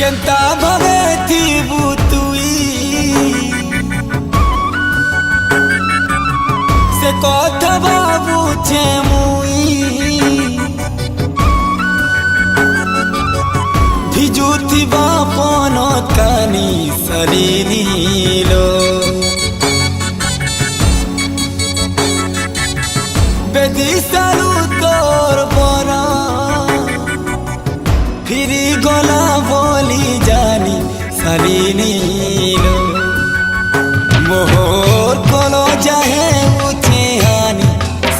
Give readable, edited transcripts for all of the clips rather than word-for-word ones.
Kenta भावे थीबू तुई से कथा भाबुछे मुई भिजुथिबा पनत कानी सलिनीलो बेदिसालु तोर बरा फिरी गला बोली जानी सलिनीलो मोहर कलो जाहे उचे हानी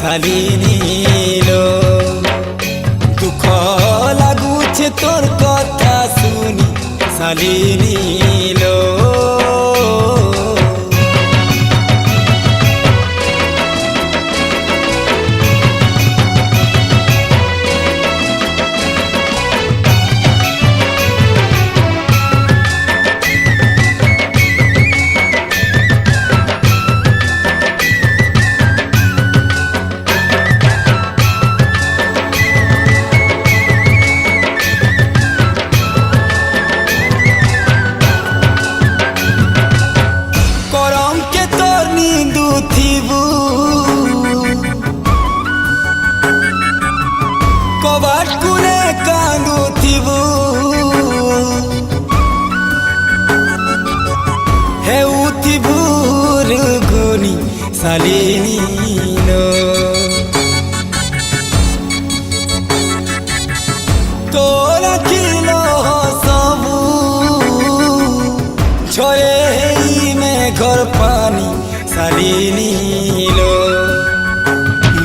सलिनीलो दुख लागुछे तोर कथा सुनी सलिनीलो कबाट कुने कांदू थीबू हे उथीबू रुगुनी सलिनीलो तोरा किलो सबू छोए में घर पानी सलिनीलो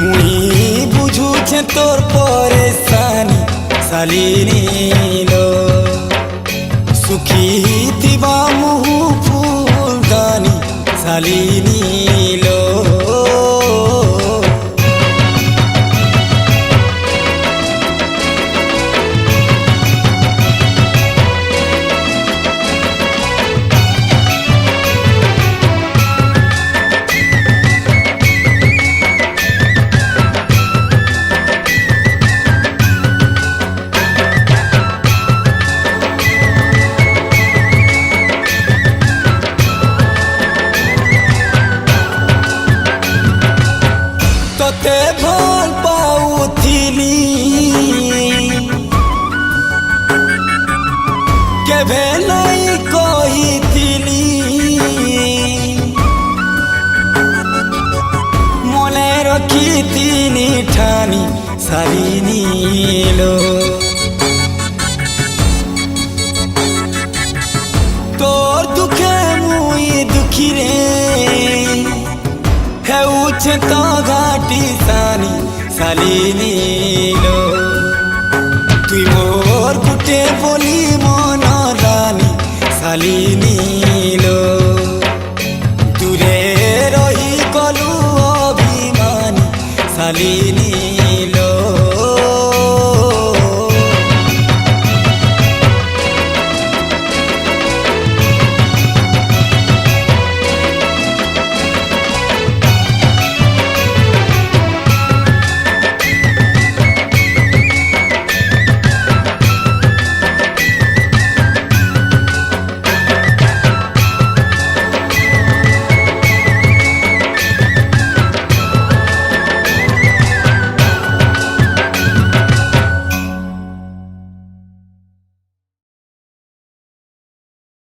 मुई बुझुछे तोर परेशानी सलिनीलो सुखी थिबा मुह फूलदानी सलिनीलो तोते भल पाउथिली केभे नहीं कहिथिली मने रखिथिनी ठानी सलिनीलो तोर दुखे मुई दुखी रे है उछे तो घाटी सानी सलिनीलो।